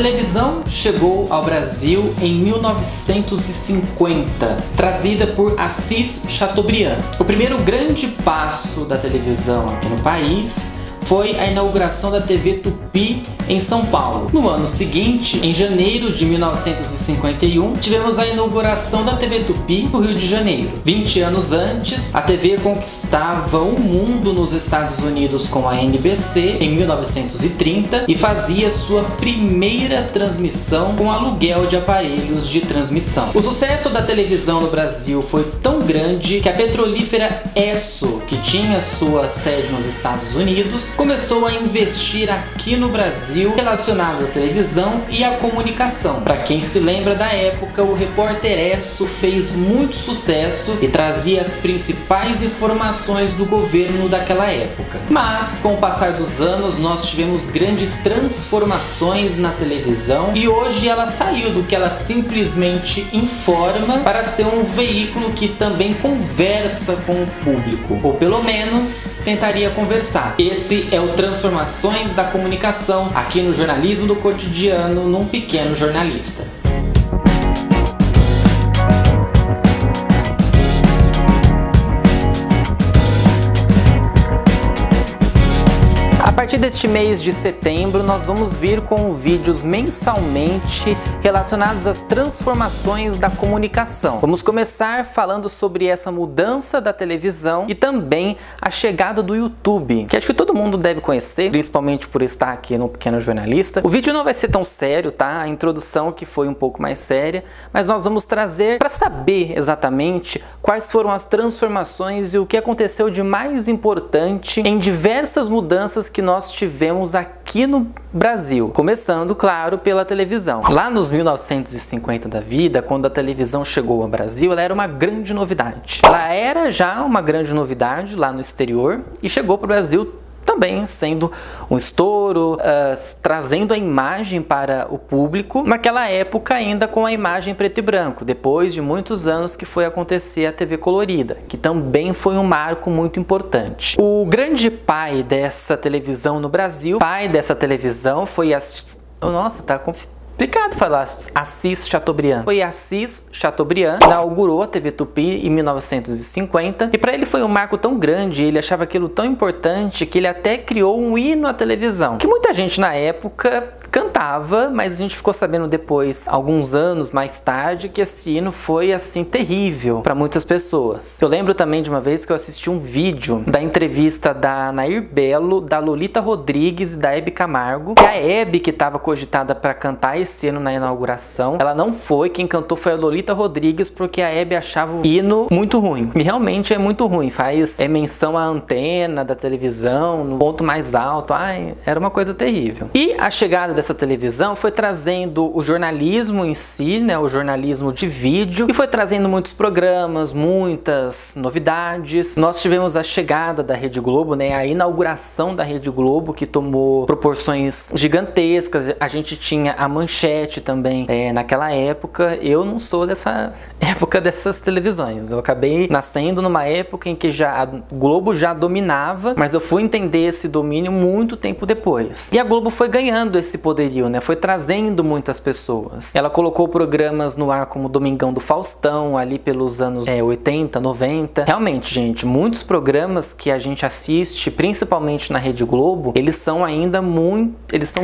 televisão chegou ao Brasil em 1950, trazida por Assis Chateaubriand. O primeiro grande passo da televisão aqui no país foi a inauguração da TV Tupi em São Paulo. No ano seguinte, em janeiro de 1951, tivemos a inauguração da TV Tupi no Rio de Janeiro. 20 anos antes, a TV conquistava o mundo nos Estados Unidos com a NBC em 1930 e fazia sua primeira transmissão com aluguel de aparelhos de transmissão. O sucesso da televisão no Brasil foi tão grande que a petrolífera Esso, que tinha sua sede nos Estados Unidos, começou a investir aqui no Brasil relacionado à televisão e à comunicação. Para quem se lembra da época, o Repórter Esso fez muito sucesso e trazia as principais informações do governo daquela época. Mas, com o passar dos anos, nós tivemos grandes transformações na televisão e hoje ela saiu do que ela simplesmente informa para ser um veículo que também conversa com o público, ou pelo menos tentaria conversar. Esse é o Transformações da Comunicação, aqui no Jornalismo do Cotidiano, num Pequeno Jornalista. A partir deste mês de setembro, nós vamos vir com vídeos mensalmente relacionados às transformações da comunicação. Vamos começar falando sobre essa mudança da televisão e também a chegada do YouTube, que acho que todo mundo deve conhecer, principalmente por estar aqui no Pequeno Jornalista. O vídeo não vai ser tão sério, tá? A introdução que foi um pouco mais séria, mas nós vamos trazer para saber exatamente quais foram as transformações e o que aconteceu de mais importante em diversas mudanças que nós tivemos aqui no Brasil, começando, claro, pela televisão. Lá nos 1950 da vida, quando a televisão chegou ao Brasil, ela era uma grande novidade. Ela era já uma grande novidade lá no exterior e chegou para o Brasil também sendo um estouro, trazendo a imagem para o público, naquela época ainda com a imagem preto e branco, depois de muitos anos que foi acontecer a TV colorida, que também foi um marco muito importante. O grande pai dessa televisão no Brasil, foi Nossa, tá complicado falar Assis Chateaubriand. Foi Assis Chateaubriand que inaugurou a TV Tupi em 1950 e para ele foi um marco tão grande, ele achava aquilo tão importante que ele até criou um hino à televisão, que muita gente na época cantava, mas a gente ficou sabendo depois, alguns anos mais tarde, que esse hino foi assim terrível para muitas pessoas. Eu lembro também de uma vez que eu assisti um vídeo da entrevista da Nair Belo, da Lolita Rodrigues e da Hebe Camargo, e a Hebe, que estava cogitada para cantar esse hino na inauguração, ela não foi, quem cantou foi a Lolita Rodrigues, porque a Hebe achava o hino muito ruim. E realmente é muito ruim, faz menção à antena da televisão, no ponto mais alto, era uma coisa terrível. E a chegada dessa televisão foi trazendo o jornalismo em si, né, o jornalismo de vídeo, e foi trazendo muitos programas, muitas novidades. Nós tivemos a chegada da Rede Globo, né, a inauguração da Rede Globo, que tomou proporções gigantescas. A gente tinha a Manchete também naquela época. Eu não sou dessa época dessas televisões. Eu acabei nascendo numa época em que a Globo já dominava, mas eu fui entender esse domínio muito tempo depois. E a Globo foi ganhando esse poderio, né? Foi trazendo muitas pessoas. Ela colocou programas no ar como Domingão do Faustão, ali pelos anos 80, 90. Realmente, gente, muitos programas que a gente assiste, principalmente na Rede Globo, eles são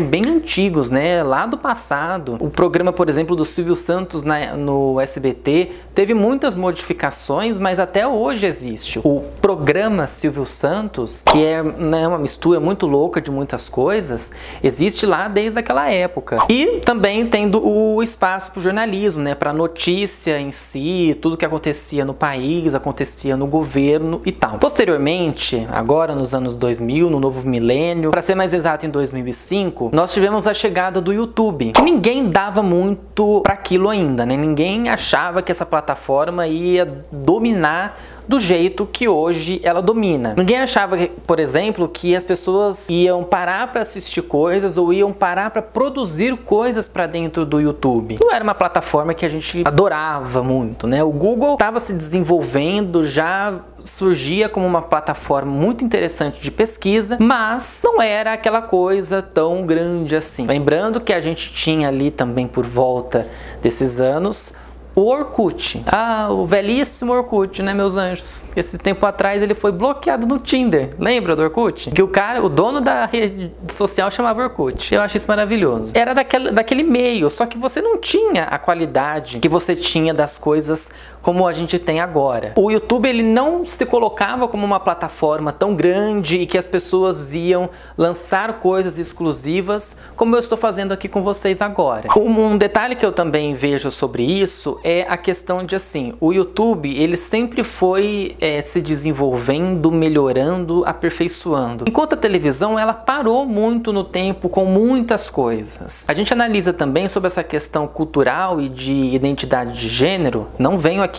bem antigos, né? Lá do passado. O programa, por exemplo, do Silvio Santos no SBT teve muitas modificações, mas até hoje existe. O programa Silvio Santos, que é, né, uma mistura muito louca de muitas coisas, existe lá desde aquela época. E também tendo o espaço para o jornalismo, né, para a notícia em si, tudo que acontecia no país, acontecia no governo e tal. Posteriormente, agora nos anos 2000, no novo milênio, para ser mais exato em 2005, nós tivemos a chegada do YouTube, que ninguém dava muito para aquilo ainda, né? Ninguém achava que essa plataforma ia dominar do jeito que hoje ela domina. Ninguém achava, por exemplo, que as pessoas iam parar para assistir coisas ou iam parar para produzir coisas para dentro do YouTube. Não era uma plataforma que a gente adorava muito, né? O Google estava se desenvolvendo, já surgia como uma plataforma muito interessante de pesquisa, mas não era aquela coisa tão grande assim. Lembrando que a gente tinha ali também por volta desses anos o Orkut. O velhíssimo Orkut, né, meus anjos? Esse tempo atrás ele foi bloqueado no Tinder. Lembra do Orkut? Que o dono da rede social chamava Orkut. Eu acho isso maravilhoso. Era daquele meio, só que você não tinha a qualidade que você tinha das coisas como a gente tem agora. O YouTube ele não se colocava como uma plataforma tão grande e que as pessoas iam lançar coisas exclusivas como eu estou fazendo aqui com vocês agora. Um detalhe que eu também vejo sobre isso é a questão de assim, o YouTube ele sempre foi se desenvolvendo, melhorando, aperfeiçoando. Enquanto a televisão ela parou muito no tempo com muitas coisas. A gente analisa também sobre essa questão cultural e de identidade de gênero. Não venho aqui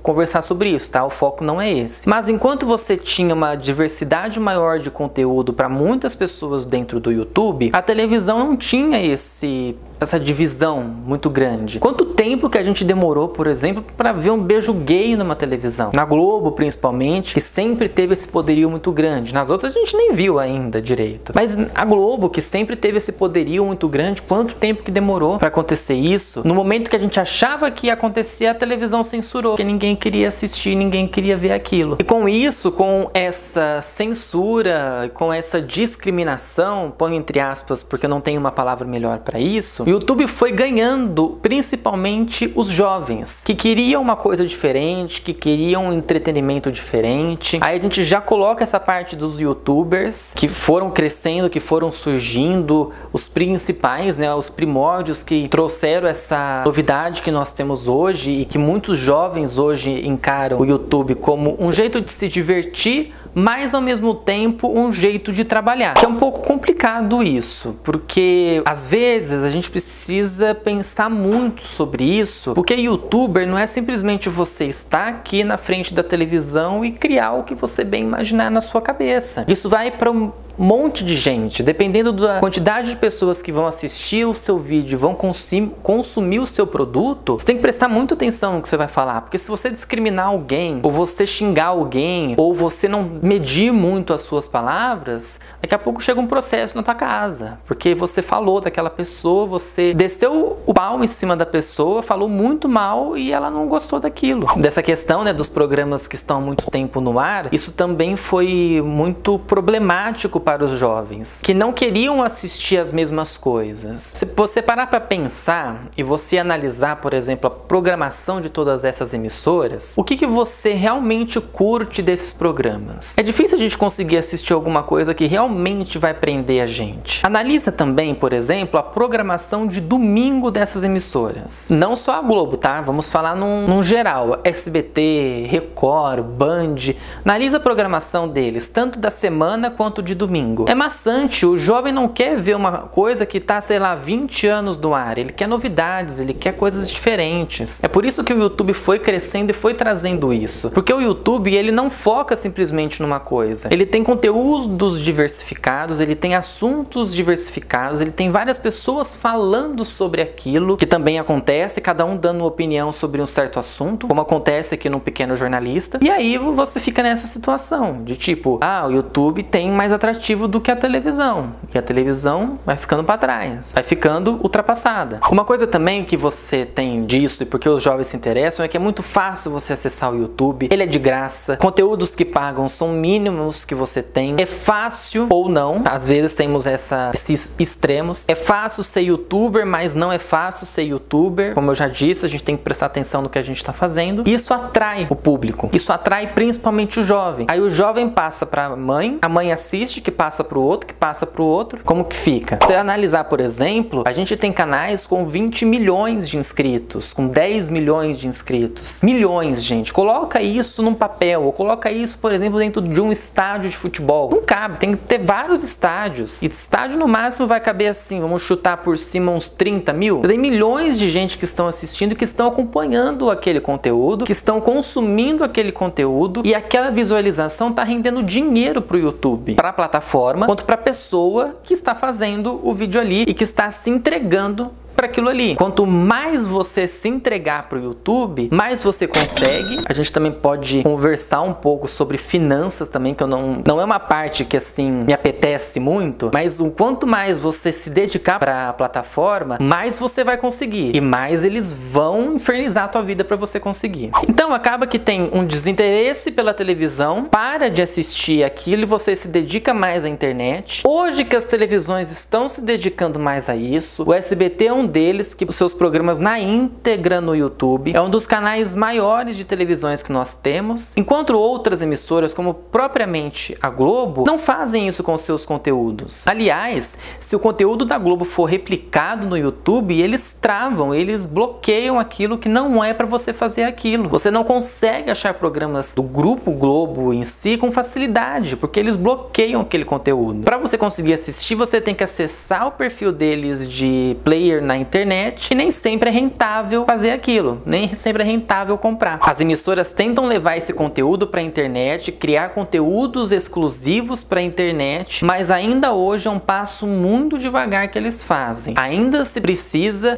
conversar sobre isso, tá? O foco não é esse. Mas enquanto você tinha uma diversidade maior de conteúdo para muitas pessoas dentro do YouTube, a televisão não tinha essa divisão muito grande. Quanto tempo que a gente demorou, por exemplo, para ver um beijo gay numa televisão? Na Globo, principalmente, que sempre teve esse poderio muito grande. Nas outras a gente nem viu ainda direito. Mas a Globo, que sempre teve esse poderio muito grande, quanto tempo que demorou para acontecer isso? No momento que a gente achava que ia acontecer, a televisão censurou, porque ninguém queria assistir, ninguém queria ver aquilo. E com isso, com essa censura, com essa discriminação, ponho entre aspas, porque eu não tenho uma palavra melhor para isso, o YouTube foi ganhando principalmente os jovens, que queriam uma coisa diferente, que queriam um entretenimento diferente. Aí a gente já coloca essa parte dos YouTubers, que foram crescendo, que foram surgindo, os principais, né, os primórdios que trouxeram essa novidade que nós temos hoje e que muitos jovens hoje encaram o YouTube como um jeito de se divertir, mas ao mesmo tempo um jeito de trabalhar. Que é um pouco complicado isso, porque às vezes a gente precisa pensar muito sobre isso, porque YouTuber não é simplesmente você estar aqui na frente da televisão e criar o que você bem imaginar na sua cabeça. Isso vai para um monte de gente, dependendo da quantidade de pessoas que vão assistir o seu vídeo, vão consumir o seu produto, você tem que prestar muita atenção no que você vai falar, porque se você discriminar alguém, ou você xingar alguém, ou você não medir muito as suas palavras, daqui a pouco chega um processo na tua casa, porque você falou daquela pessoa, você desceu o pau em cima da pessoa, falou muito mal e ela não gostou daquilo. Dessa questão, né, dos programas que estão há muito tempo no ar, isso também foi muito problemático para os jovens, que não queriam assistir as mesmas coisas. Se você parar para pensar e você analisar, por exemplo, a programação de todas essas emissoras, o que você realmente curte desses programas? É difícil a gente conseguir assistir alguma coisa que realmente vai prender a gente. Analisa também, por exemplo, a programação de domingo dessas emissoras. Não só a Globo, tá? Vamos falar num geral. SBT, Record, Band. Analisa a programação deles, tanto da semana quanto de domingo. É maçante, o jovem não quer ver uma coisa que tá, sei lá, 20 anos no ar. Ele quer novidades, ele quer coisas diferentes. É por isso que o YouTube foi crescendo e foi trazendo isso. Porque o YouTube, ele não foca simplesmente numa coisa. Ele tem conteúdos diversificados, ele tem assuntos diversificados, ele tem várias pessoas falando sobre aquilo, que também acontece, cada um dando uma opinião sobre um certo assunto, como acontece aqui no Pequeno Jornalista. E aí você fica nessa situação de tipo, o YouTube tem mais atrativo do que a televisão, e a televisão vai ficando para trás, vai ficando ultrapassada. Uma coisa também que você tem disso, e porque os jovens se interessam, é que é muito fácil você acessar o YouTube, ele é de graça, conteúdos que pagam são mínimos que você tem, é fácil ou não, às vezes temos esses extremos, é fácil ser youtuber, mas não é fácil ser youtuber, como eu já disse, a gente tem que prestar atenção no que a gente está fazendo, e isso atrai o público, isso atrai principalmente o jovem. Aí o jovem passa para a mãe assiste, que que passa para o outro, que passa para o outro. Como que fica? Se você analisar, por exemplo, a gente tem canais com 20 milhões de inscritos, com 10 milhões de inscritos. Milhões, gente. Coloca isso num papel, ou coloca isso, por exemplo, dentro de um estádio de futebol. Não cabe, tem que ter vários estádios. E estádio no máximo vai caber assim, vamos chutar por cima uns 30 mil. Tem milhões de gente que estão assistindo, que estão acompanhando aquele conteúdo, que estão consumindo aquele conteúdo, e aquela visualização está rendendo dinheiro para o YouTube, para a plataforma, quanto para a pessoa que está fazendo o vídeo ali e que está se entregando para aquilo ali. Quanto mais você se entregar para o YouTube, mais você consegue. A gente também pode conversar um pouco sobre finanças também, que eu não é uma parte que assim me apetece muito, mas o quanto mais você se dedicar para a plataforma, mais você vai conseguir e mais eles vão infernizar a tua vida para você conseguir. Então acaba que tem um desinteresse pela televisão, para de assistir aquilo e você se dedica mais à internet. Hoje que as televisões estão se dedicando mais a isso, o SBT é um deles, que os seus programas na íntegra no YouTube, é um dos canais maiores de televisões que nós temos, enquanto outras emissoras, como propriamente a Globo, não fazem isso com seus conteúdos. Aliás, se o conteúdo da Globo for replicado no YouTube, eles travam, eles bloqueiam aquilo que não é para você fazer aquilo. Você não consegue achar programas do Grupo Globo em si com facilidade, porque eles bloqueiam aquele conteúdo. Para você conseguir assistir, você tem que acessar o perfil deles de player na internet, e nem sempre é rentável fazer aquilo, nem sempre é rentável comprar. As emissoras tentam levar esse conteúdo para a internet, criar conteúdos exclusivos para a internet, mas ainda hoje é um passo muito devagar que eles fazem. Ainda se precisa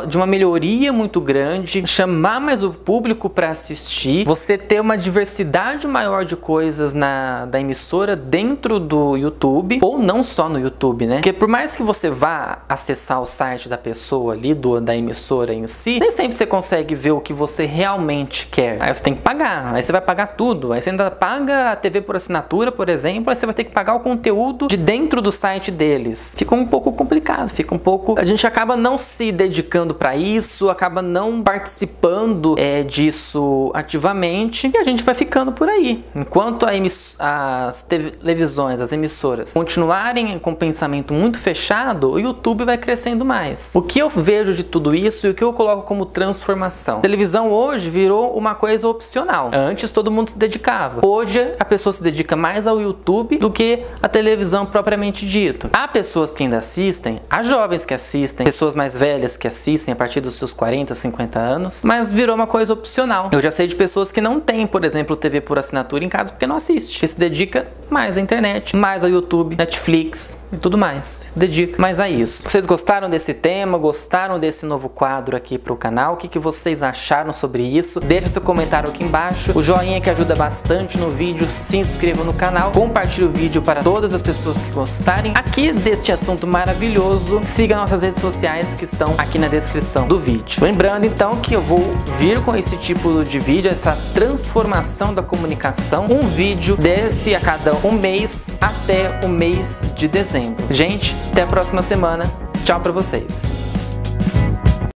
de uma melhoria muito grande, chamar mais o público para assistir, você ter uma diversidade maior de coisas da emissora dentro do YouTube, ou não só no YouTube, né? Porque por mais que você vá acessar o site da pessoa ali, da emissora em si, nem sempre você consegue ver o que você realmente quer. Aí você tem que pagar, aí você vai pagar tudo, aí você ainda paga a TV por assinatura, por exemplo, aí você vai ter que pagar o conteúdo de dentro do site deles. Fica um pouco complicado, fica um pouco... A gente acaba não se dedicando para isso, acaba não participando disso ativamente, e a gente vai ficando por aí. Enquanto as televisões, as emissoras continuarem com um pensamento muito fechado, o YouTube vai crescendo mais. O que eu vejo de tudo isso e o que eu coloco como transformação? A televisão hoje virou uma coisa opcional. Antes todo mundo se dedicava. Hoje a pessoa se dedica mais ao YouTube do que a televisão propriamente dito. Há pessoas que ainda assistem, há jovens que assistem, pessoas mais velhas que assistem a partir dos seus 40, 50 anos, mas virou uma coisa opcional. Eu já sei de pessoas que não têm, por exemplo, TV por assinatura em casa porque não assiste, que se dedica mais à internet, mais ao YouTube, Netflix e tudo mais. Se dedica mais a isso. Vocês gostaram desse tema? Gostaram desse novo quadro aqui para o canal? O que vocês acharam sobre isso? Deixa seu comentário aqui embaixo, o joinha que ajuda bastante no vídeo, se inscreva no canal, compartilhe o vídeo para todas as pessoas que gostarem aqui deste assunto maravilhoso, siga nossas redes sociais que estão aqui na descrição do vídeo. Lembrando então que eu vou vir com esse tipo de vídeo, essa transformação da comunicação, um vídeo desse a cada um mês até o mês de dezembro. Gente, até a próxima semana, tchau pra vocês!